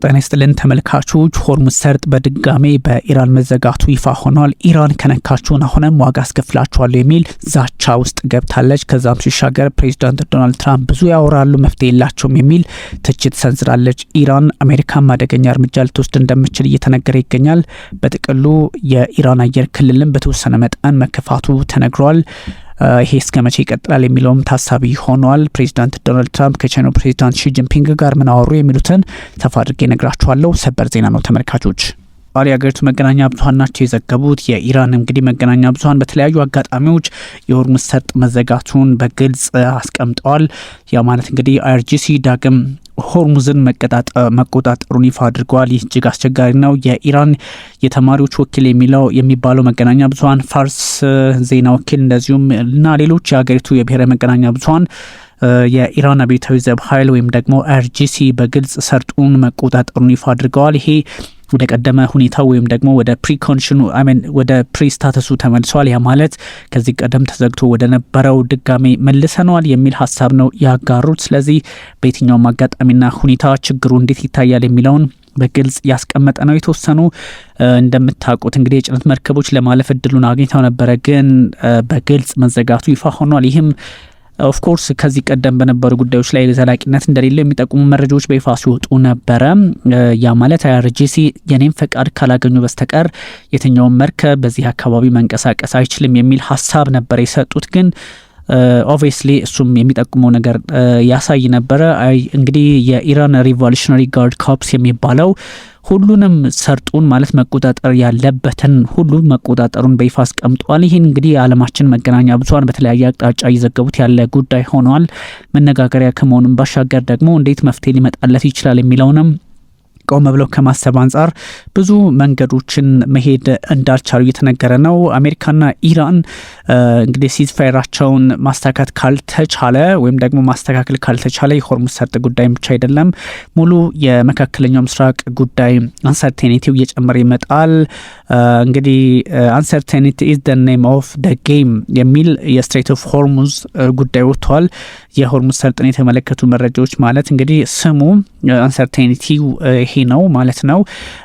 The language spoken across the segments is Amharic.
ጤና ይስጥልን ተመልካቾች። ሆርሙዝ ሰርጥ በድጋሜ በኢራን መዘጋቱ ይፋ ሆኗል። ኢራን ከነካችሁን አሁንም ዋጋ አስከፍላችኋለሁ የሚል ዛቻ ውስጥ ገብታለች። ከዛም ሲሻገር ፕሬዚዳንት ዶናልድ ትራምፕ ብዙ ያወራሉ መፍትሄ የላቸውም የሚል ትችት ሰንዝራለች። ኢራን አሜሪካን አደገኛ እርምጃ ልትወስድ እንደምትችል እየተነገረ ይገኛል። በጥቅሉ የኢራን አየር ክልልን በተወሰነ መጠን መከፋቱ ተነግሯል። ይሄ እስከ መቼ ይቀጥላል የሚለውም ታሳቢ ሆኗል። ፕሬዚዳንት ዶናልድ ትራምፕ ከቻይናው ፕሬዚዳንት ሺ ጂንፒንግ ጋር ምን አወሩ የሚሉትን ሰፋ አድርጌ ነግራችኋለሁ። ሰበር ዜና ነው ተመልካቾች። የሀገሪቱ መገናኛ ብዙኃን ናቸው የዘገቡት። የኢራን እንግዲህ መገናኛ ብዙኃን በተለያዩ አጋጣሚዎች የሆርሙዝ ሰርጥ መዘጋቱን በግልጽ አስቀምጠዋል። ያ ማለት እንግዲህ አይአርጂሲ ዳግም ሆርሙዝን መቆጣጠሩን ይፋ አድርገዋል። ይህ እጅግ አስቸጋሪ ነው። የኢራን የተማሪዎች ወኪል የሚባለው መገናኛ ብዙኃን፣ ፋርስ ዜና ወኪል እንደዚሁም እና ሌሎች የሀገሪቱ የብሔራዊ መገናኛ ብዙኃን የኢራን አብዮታዊ ዘብ ኃይል ወይም ደግሞ አይአርጂሲ በግልጽ ሰርጡን መቆጣጠሩን ይፋ አድርገዋል። ይሄ ወደ ቀደመ ሁኔታው ወይም ደግሞ ወደ ፕሪኮንዲሽኑ ወደ ፕሪስታተሱ ተመልሷል። ያ ማለት ከዚህ ቀደም ተዘግቶ ወደ ነበረው ድጋሜ መልሰነዋል የሚል ሀሳብ ነው ያጋሩት። ስለዚህ በየትኛውም አጋጣሚና ሁኔታ ችግሩ እንዴት ይታያል የሚለውን በግልጽ ያስቀመጠ ነው። የተወሰኑ እንደምታውቁት እንግዲህ የጭነት መርከቦች ለማለፍ እድሉን አግኝተው ነበረ፣ ግን በግልጽ መዘጋቱ ይፋ ሆኗል። ይህም ኦፍኮርስ ከዚህ ቀደም በነበሩ ጉዳዮች ላይ ዘላቂነት እንደሌለው የሚጠቁሙ መረጃዎች በይፋ ሲወጡ ነበረ። ያ ማለት አይአርጂሲ የኔም ፈቃድ ካላገኙ በስተቀር የትኛውን መርከብ በዚህ አካባቢ መንቀሳቀስ አይችልም የሚል ሀሳብ ነበር የሰጡት። ግን ኦብቪየስሊ እሱም የሚጠቁመው ነገር ያሳይ ነበረ። እንግዲህ የኢራን ሪቮሉሽነሪ ጋርድ ኮርፕስ የሚባለው ሁሉንም ሰርጡን ማለት መቆጣጠር ያለበትን ሁሉ መቆጣጠሩን በይፋ አስቀምጧል። ይህን እንግዲህ የዓለማችን መገናኛ ብዙኃን በተለያየ አቅጣጫ እየዘገቡት ያለ ጉዳይ ሆኗል። መነጋገሪያ ከመሆኑም ባሻገር ደግሞ እንዴት መፍትሄ ሊመጣለት ይችላል የሚለውንም ቆም ብለው ከማሰብ አንጻር ብዙ መንገዶችን መሄድ እንዳልቻሉ እየተነገረ ነው። አሜሪካና ኢራን እንግዲህ ሲዝፋየራቸውን ማስተካከል ካልተቻለ ወይም ደግሞ ማስተካከል ካልተቻለ የሆርሙዝ ሰርጥ ጉዳይ ብቻ አይደለም፣ ሙሉ የመካከለኛው ምስራቅ ጉዳይ አንሰርቴኒቲው እየጨመረ ይመጣል። እንግዲህ አንሰርቴኒቲ ኢዝ ዘ ኔም ኦፍ ዘ ጌም የሚል የስትሬት ኦፍ ሆርሙዝ ጉዳይ ወጥቷል። የሆርሙዝ ሰርጥን የተመለከቱ መረጃዎች ማለት እንግዲህ ስሙ አንሰርቴኒቲው ይሄ ነው ማለት ነው።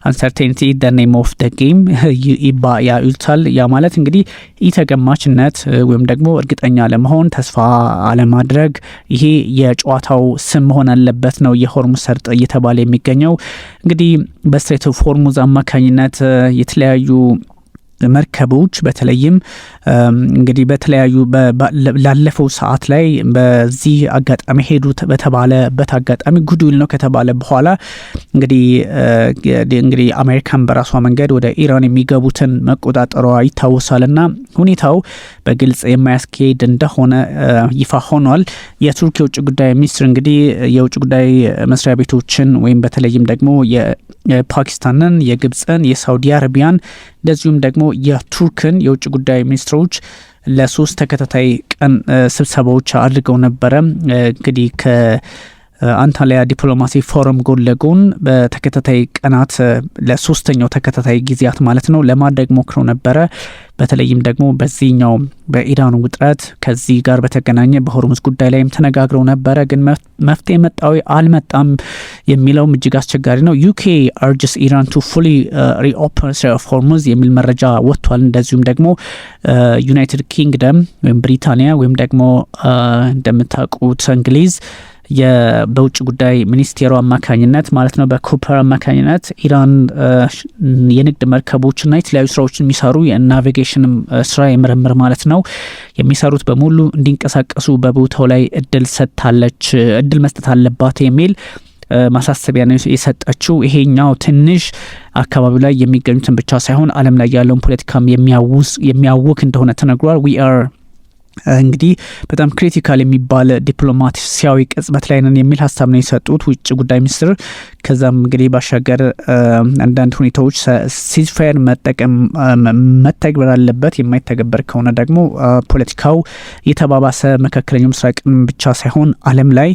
አንሰርቴኒቲ ዘ ኔም ኦፍ ዘ ጌም ይሉታል። ያ ማለት እንግዲህ ኢተገማችነት ወይም ደግሞ እርግጠኛ አለመሆን፣ ተስፋ አለማድረግ፣ ይሄ የጨዋታው ስም መሆን አለበት ነው የሆርሙዝ ሰርጥ እየተባለ የሚገኘው። እንግዲህ በስትሬት ኦፍ ሆርሙዝ አማካኝነት የተለያዩ መርከቦች በተለይም እንግዲህ በተለያዩ ላለፈው ሰዓት ላይ በዚህ አጋጣሚ ሄዱ በተባለበት አጋጣሚ ጉድዊል ነው ከተባለ በኋላ እንግዲህ አሜሪካን በራሷ መንገድ ወደ ኢራን የሚገቡትን መቆጣጠሯ ይታወሳልና ሁኔታው በግልጽ የማያስኬድ እንደሆነ ይፋ ሆኗል። የቱርክ የውጭ ጉዳይ ሚኒስትር እንግዲህ የውጭ ጉዳይ መስሪያ ቤቶችን ወይም በተለይም ደግሞ የፓኪስታንን፣ የግብፅን፣ የሳውዲ አረቢያን እንደዚሁም ደግሞ የቱርክን የውጭ ጉዳይ ሚኒስትሮች ለ3 ተከታታይ ቀን ስብሰባዎች አድርገው ነበረ። እንግዲህ ከአንታሊያ ዲፕሎማሲ ፎረም ጎን ለጎን በተከታታይ ቀናት ለ3ኛው ተከታታይ ጊዜያት ማለት ነው ለማድረግ ሞክረው ነበረ። በተለይም ደግሞ በዚህኛው በኢራን ውጥረት ከዚህ ጋር በተገናኘ በሆርሙዝ ጉዳይ ላይም ተነጋግረው ነበረ። ግን መፍትሄ መጣው አልመጣም የሚለውም እጅግ አስቸጋሪ ነው። ዩኬ አርጅስ ኢራን ቱ ፉሊ ሪኦፕን ስትሬት ኦፍ ሆርሙዝ የሚል መረጃ ወጥቷል። እንደዚሁም ደግሞ ዩናይትድ ኪንግደም ወይም ብሪታንያ ወይም ደግሞ እንደምታውቁት እንግሊዝ በውጭ ጉዳይ ሚኒስቴሩ አማካኝነት ማለት ነው በኩፐር አማካኝነት ኢራን የንግድ መርከቦችና የተለያዩ ስራዎችን የሚሰሩ የናቪጌሽን ስራ የምርምር ማለት ነው የሚሰሩት በሙሉ እንዲንቀሳቀሱ በቦታው ላይ እድል መስጠት አለባት የሚል ማሳሰቢያ ነው የሰጠችው። ይሄኛው ትንሽ አካባቢው ላይ የሚገኙትን ብቻ ሳይሆን ዓለም ላይ ያለውን ፖለቲካም የሚያውክ እንደሆነ ተነግሯል። እንግዲህ በጣም ክሪቲካል የሚባል ዲፕሎማሲያዊ ቅጽበት ላይ ነን የሚል ሀሳብ ነው የሰጡት ውጭ ጉዳይ ሚኒስትር። ከዛም እንግዲህ ባሻገር አንዳንድ ሁኔታዎች ሲዝፋየር መተግበር አለበት፣ የማይተገበር ከሆነ ደግሞ ፖለቲካው የተባባሰ መካከለኛው ምስራቅን ብቻ ሳይሆን ዓለም ላይ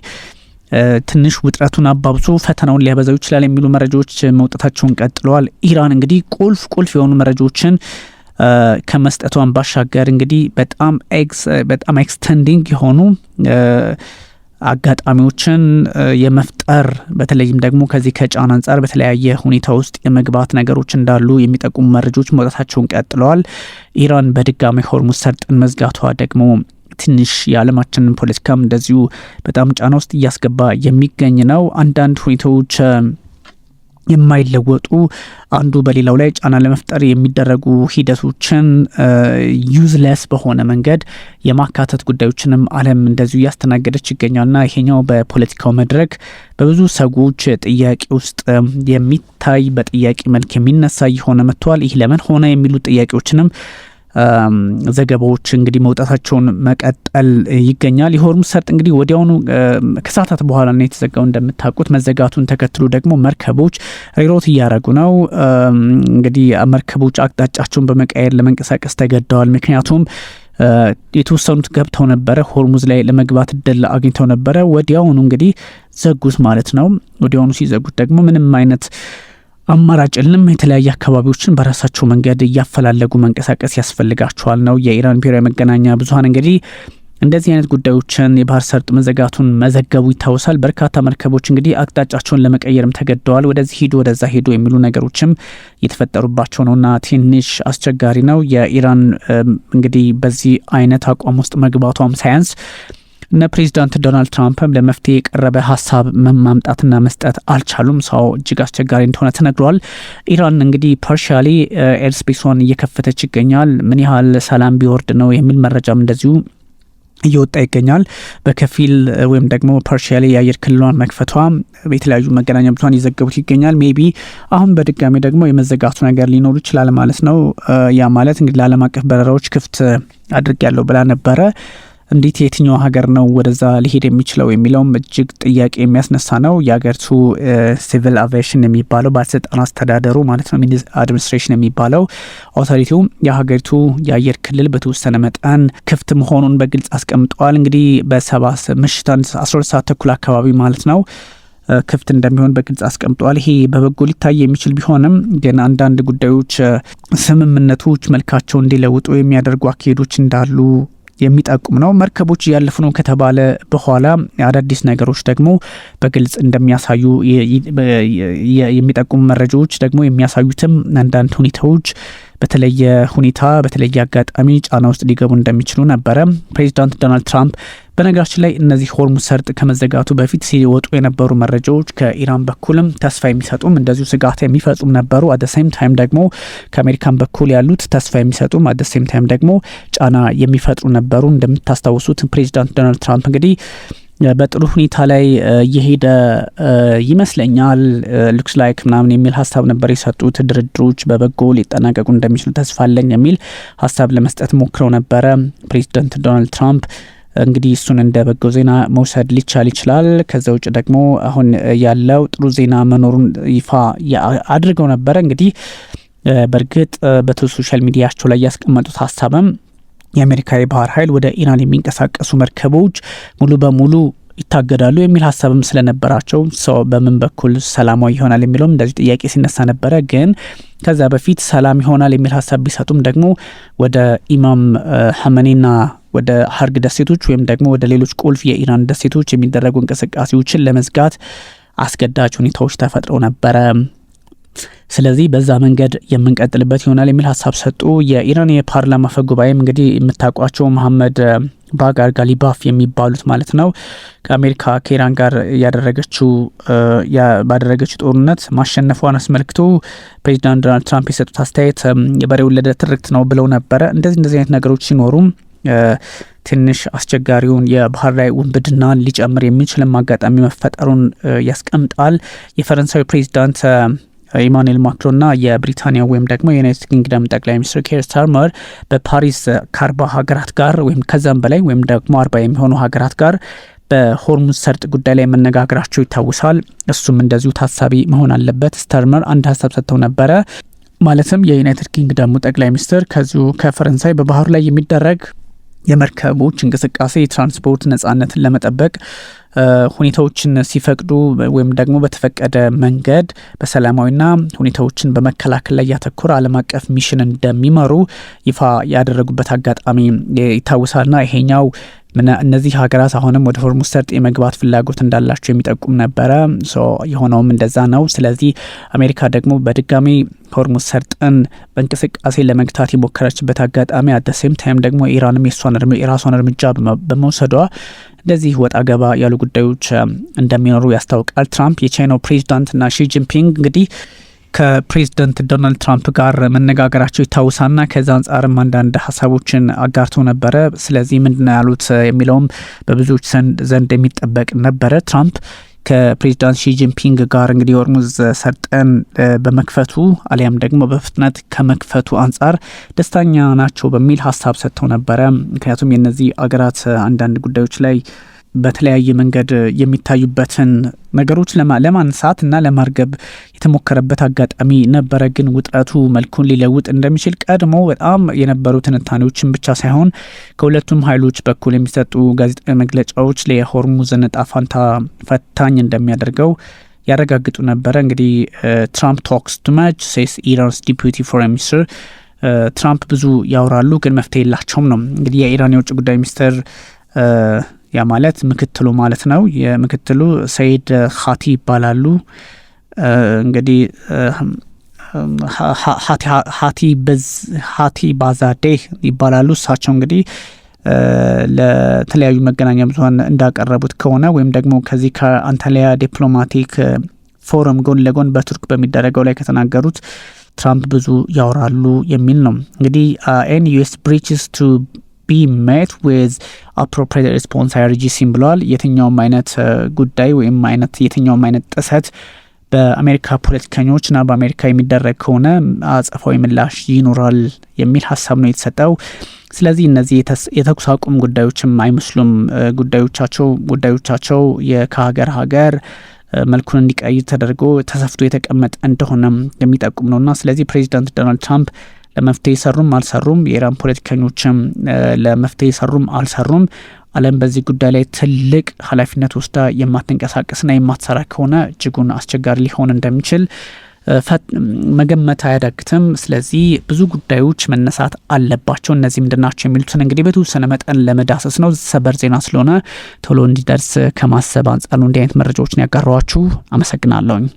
ትንሽ ውጥረቱን አባብሶ ፈተናውን ሊያበዛው ይችላል የሚሉ መረጃዎች መውጣታቸውን ቀጥለዋል። ኢራን እንግዲህ ቁልፍ የሆኑ መረጃዎችን ከመስጠቷን ባሻገር እንግዲህ በጣም ኤክስተንዲንግ የሆኑ አጋጣሚዎችን የመፍጠር በተለይም ደግሞ ከዚህ ከጫና አንጻር በተለያየ ሁኔታ ውስጥ የመግባት ነገሮች እንዳሉ የሚጠቁሙ መረጃዎች መውጣታቸውን ቀጥለዋል። ኢራን በድጋሚ ሆርሙዝ ሰርጥን መዝጋቷ ደግሞ ትንሽ የዓለማችንን ፖለቲካም እንደዚሁ በጣም ጫና ውስጥ እያስገባ የሚገኝ ነው። አንዳንድ ሁኔታዎች የማይለወጡ አንዱ በሌላው ላይ ጫና ለመፍጠር የሚደረጉ ሂደቶችን ዩዝለስ በሆነ መንገድ የማካተት ጉዳዮችንም ዓለም እንደዚሁ እያስተናገደች ይገኛልና ይሄኛው በፖለቲካው መድረክ በብዙ ሰዎች ጥያቄ ውስጥ የሚታይ በጥያቄ መልክ የሚነሳ እየሆነ መጥቷል። ይህ ለምን ሆነ የሚሉ ጥያቄዎችንም ዘገባዎች እንግዲህ መውጣታቸውን መቀጠል ይገኛል። የሆርሙዝ ሰርጥ እንግዲህ ወዲያውኑ ከሰዓታት በኋላ ነው የተዘጋው። እንደምታውቁት መዘጋቱን ተከትሎ ደግሞ መርከቦች ሪሮት እያደረጉ ነው። እንግዲህ መርከቦች አቅጣጫቸውን በመቀየር ለመንቀሳቀስ ተገደዋል። ምክንያቱም የተወሰኑት ገብተው ነበረ፣ ሆርሙዝ ላይ ለመግባት እድል አግኝተው ነበረ። ወዲያውኑ እንግዲህ ዘጉት ማለት ነው። ወዲያውኑ ሲዘጉት ደግሞ ምንም አይነት አማራጭ የለም። የተለያየ አካባቢዎችን በራሳቸው መንገድ እያፈላለጉ መንቀሳቀስ ያስፈልጋቸዋል ነው የኢራን ብሔራዊ መገናኛ ብዙኃን እንግዲህ እንደዚህ አይነት ጉዳዮችን የባህር ሰርጥ መዘጋቱን መዘገቡ ይታወሳል። በርካታ መርከቦች እንግዲህ አቅጣጫቸውን ለመቀየርም ተገደዋል። ወደዚህ ሂዱ ወደዛ ሂዱ የሚሉ ነገሮችም እየተፈጠሩባቸው ነውና ትንሽ አስቸጋሪ ነው። የኢራን እንግዲህ በዚህ አይነት አቋም ውስጥ መግባቷም ሳያንስ እነ ፕሬዚዳንት ዶናልድ ትራምፕም ለመፍትሄ የቀረበ ሀሳብ ማምጣትና መስጠት አልቻሉም። ሰው እጅግ አስቸጋሪ እንደሆነ ተነግሯል። ኢራን እንግዲህ ፓርሻሊ ኤርስፔሷን እየከፈተች ይገኛል። ምን ያህል ሰላም ቢወርድ ነው የሚል መረጃም እንደዚሁ እየወጣ ይገኛል። በከፊል ወይም ደግሞ ፓርሻሊ የአየር ክልሏን መክፈቷ የተለያዩ መገናኛ ብዙኃን እየዘገቡት ይገኛል። ሜቢ አሁን በድጋሚ ደግሞ የመዘጋቱ ነገር ሊኖሩ ይችላል ማለት ነው። ያ ማለት እንግዲህ ለዓለም አቀፍ በረራዎች ክፍት አድርጌያለሁ ብላ ነበረ። እንዴት የትኛው ሀገር ነው ወደዛ ሊሄድ የሚችለው የሚለውም እጅግ ጥያቄ የሚያስነሳ ነው። የሀገሪቱ ሲቪል አቪዬሽን የሚባለው ባለስልጣን አስተዳደሩ ማለት ነው አድሚኒስትሬሽን የሚባለው ኦቶሪቲው የሀገሪቱ የአየር ክልል በተወሰነ መጠን ክፍት መሆኑን በግልጽ አስቀምጠዋል። እንግዲህ ምሽት 12 ሰዓት ተኩል አካባቢ ማለት ነው ክፍት እንደሚሆን በግልጽ አስቀምጠዋል። ይሄ በበጎ ሊታይ የሚችል ቢሆንም ግን አንዳንድ ጉዳዮች ስምምነቶች መልካቸው እንዲለውጡ የሚያደርጉ አካሄዶች እንዳሉ የሚጠቁም ነው። መርከቦች እያለፉ ነው ከተባለ በኋላ አዳዲስ ነገሮች ደግሞ በግልጽ እንደሚያሳዩ የሚጠቁሙ መረጃዎች ደግሞ የሚያሳዩትም አንዳንድ ሁኔታዎች በተለየ ሁኔታ በተለየ አጋጣሚ ጫና ውስጥ ሊገቡ እንደሚችሉ ነበረ። ፕሬዚዳንት ዶናልድ ትራምፕ በነገራችን ላይ እነዚህ ሆርሙዝ ሰርጥ ከመዘጋቱ በፊት ሲወጡ የነበሩ መረጃዎች ከኢራን በኩልም ተስፋ የሚሰጡም እንደዚሁ ስጋት የሚፈጹም ነበሩ። አደሴም ታይም ደግሞ ከአሜሪካን በኩል ያሉት ተስፋ የሚሰጡም አደሴም ታይም ደግሞ ጫና የሚፈጥሩ ነበሩ። እንደምታስታውሱት ፕሬዚዳንት ዶናልድ ትራምፕ እንግዲህ በጥሩ ሁኔታ ላይ እየሄደ ይመስለኛል ሉክስ ላይክ ምናምን የሚል ሀሳብ ነበር የሰጡት። ድርድሮች በበጎ ሊጠናቀቁ እንደሚችሉ ተስፋ አለኝ የሚል ሀሳብ ለመስጠት ሞክረው ነበረ ፕሬዚዳንት ዶናልድ ትራምፕ። እንግዲህ እሱን እንደ በጎ ዜና መውሰድ ሊቻል ይችላል። ከዛ ውጭ ደግሞ አሁን ያለው ጥሩ ዜና መኖሩን ይፋ አድርገው ነበረ። እንግዲህ በእርግጥ በሶሻል ሚዲያቸው ላይ ያስቀመጡት ሀሳብም የአሜሪካ የባህር ኃይል ወደ ኢራን የሚንቀሳቀሱ መርከቦች ሙሉ በሙሉ ይታገዳሉ የሚል ሀሳብም ስለነበራቸው ሰው በምን በኩል ሰላማዊ ይሆናል የሚለውም እንደዚህ ጥያቄ ሲነሳ ነበረ። ግን ከዛ በፊት ሰላም ይሆናል የሚል ሀሳብ ቢሰጡም ደግሞ ወደ ኢማም ሐመኔና ወደ ሀርግ ደሴቶች ወይም ደግሞ ወደ ሌሎች ቁልፍ የኢራን ደሴቶች የሚደረጉ እንቅስቃሴዎችን ለመዝጋት አስገዳጅ ሁኔታዎች ተፈጥረው ነበረ። ስለዚህ በዛ መንገድ የምንቀጥልበት ይሆናል የሚል ሀሳብ ሰጡ። የኢራን የፓርላማ አፈ ጉባኤም እንግዲህ የምታውቋቸው መሐመድ ባጋር ጋሊባፍ የሚባሉት ማለት ነው ከአሜሪካ ከኢራን ጋር ባደረገችው ጦርነት ማሸነፏን አስመልክቶ ፕሬዚዳንት ዶናልድ ትራምፕ የሰጡት አስተያየት የበሬ ወለደ ትርክት ነው ብለው ነበረ። እንደዚህ አይነት ነገሮች ሲኖሩም ትንሽ አስቸጋሪውን የባህር ላይ ውንብድና ሊጨምር የሚችልም አጋጣሚ መፈጠሩን ያስቀምጣል። የፈረንሳዊ ፕሬዚዳንት ኢማኑኤል ማክሮንና የብሪታንያ ወይም ደግሞ የዩናይትድ ኪንግደም ጠቅላይ ሚኒስትር ኬር ስታርመር በፓሪስ ከ40 ሀገራት ጋር ወይም ከዛም በላይ ወይም ደግሞ 40 የሚሆኑ ሀገራት ጋር በሆርሙዝ ሰርጥ ጉዳይ ላይ መነጋገራቸው ይታወሳል። እሱም እንደዚሁ ታሳቢ መሆን አለበት። ስታርመር አንድ ሀሳብ ሰጥተው ነበረ። ማለትም የዩናይትድ ኪንግደሙ ጠቅላይ ሚኒስትር ከዚሁ ከፈረንሳይ በባህሩ ላይ የሚደረግ የመርከቦች እንቅስቃሴ የትራንስፖርት ነጻነትን ለመጠበቅ ሁኔታዎችን ሲፈቅዱ ወይም ደግሞ በተፈቀደ መንገድ በሰላማዊና ሁኔታዎችን በመከላከል ላይ ያተኮረ ዓለም አቀፍ ሚሽን እንደሚመሩ ይፋ ያደረጉበት አጋጣሚ ይታወሳልና ይሄኛው እነዚህ ሀገራት አሁንም ወደ ሆርሙዝ ሰርጥ የመግባት ፍላጎት እንዳላቸው የሚጠቁም ነበረ። የሆነውም እንደዛ ነው። ስለዚህ አሜሪካ ደግሞ በድጋሚ ሆርሙዝ ሰርጥን በእንቅስቃሴ ለመግታት የሞከረችበት አጋጣሚ አደሴም ታይም ደግሞ ኢራንም የራሷን እርምጃ በመውሰዷ እንደዚህ ወጣ ገባ ያሉ ጉዳዮች እንደሚኖሩ ያስታውቃል። ትራምፕ የቻይናው ፕሬዚዳንትና ሺ ጂንፒንግ እንግዲህ ከፕሬዚዳንት ዶናልድ ትራምፕ ጋር መነጋገራቸው ይታወሳልና ከዛ አንጻርም አንዳንድ ሀሳቦችን አጋርቶ ነበረ። ስለዚህ ምንድነው ያሉት የሚለውም በብዙዎች ዘንድ የሚጠበቅ ነበረ። ትራምፕ ከፕሬዚዳንት ሺ ጂንፒንግ ጋር እንግዲህ ሆርሙዝ ሰርጥን በመክፈቱ አሊያም ደግሞ በፍጥነት ከመክፈቱ አንጻር ደስተኛ ናቸው በሚል ሀሳብ ሰጥተው ነበረ። ምክንያቱም የነዚህ አገራት አንዳንድ ጉዳዮች ላይ በተለያየ መንገድ የሚታዩበትን ነገሮች ለማንሳት እና ለማርገብ የተሞከረበት አጋጣሚ ነበረ። ግን ውጥረቱ መልኩን ሊለውጥ እንደሚችል ቀድሞ በጣም የነበሩ ትንታኔዎችን ብቻ ሳይሆን ከሁለቱም ኃይሎች በኩል የሚሰጡ ጋዜጣዊ መግለጫዎች ለሆርሙዝን ዕጣ ፈንታ ፈታኝ እንደሚያደርገው ያረጋግጡ ነበረ። እንግዲህ ትራምፕ ቶክስ ቱ ማች ሴስ ኢራንስ ዲፒቲ ፎሬን ሚኒስትር ትራምፕ ብዙ ያወራሉ ግን መፍትሄ የላቸውም ነው። እንግዲህ የኢራን የውጭ ጉዳይ ሚኒስትር ያ ማለት ምክትሉ ማለት ነው። የምክትሉ ሰይድ ኻቲ ይባላሉ። እንግዲህ ሀቲ ባዛዴህ ይባላሉ። እሳቸው እንግዲህ ለተለያዩ መገናኛ ብዙኃን እንዳቀረቡት ከሆነ ወይም ደግሞ ከዚህ ከአንታሊያ ዲፕሎማቲክ ፎረም ጎን ለጎን በቱርክ በሚደረገው ላይ ከተናገሩት ትራምፕ ብዙ ያወራሉ የሚል ነው። እንግዲህ ዩኤስ ብሪችስ ቱ be met with appropriate response IRGC ብለዋል። የትኛውም አይነት ጉዳይ ወይም የትኛውም አይነት ጥሰት በአሜሪካ ፖለቲከኞችና በአሜሪካ የሚደረግ ከሆነ አጸፋዊ ምላሽ ይኖራል የሚል ሀሳብ ነው የተሰጠው። ስለዚህ እነዚህ የተኩስ አቁም ጉዳዮችም አይመስሉም። ጉዳዮቻቸው ከሀገር መልኩን እንዲቀይር ተደርጎ ተሰፍቶ የተቀመጠ እንደሆነ የሚጠቁም ነውና ስለዚህ ፕሬዚዳንት ዶናልድ ትራምፕ ለመፍትሄ ሰሩም አልሰሩም፣ የኢራን ፖለቲከኞችም ለመፍትሄ ሰሩም አልሰሩም፣ ዓለም በዚህ ጉዳይ ላይ ትልቅ ኃላፊነት ወስዳ የማትንቀሳቀስና የማትሰራ ከሆነ እጅጉን አስቸጋሪ ሊሆን እንደሚችል መገመት አያዳግትም። ስለዚህ ብዙ ጉዳዮች መነሳት አለባቸው። እነዚህ ምንድናቸው የሚሉትን እንግዲህ በተወሰነ መጠን ለመዳሰስ ነው። ሰበር ዜና ስለሆነ ቶሎ እንዲደርስ ከማሰብ አንጻር ነው እንዲህ አይነት መረጃዎችን ያጋራኋችሁ። አመሰግናለሁኝ።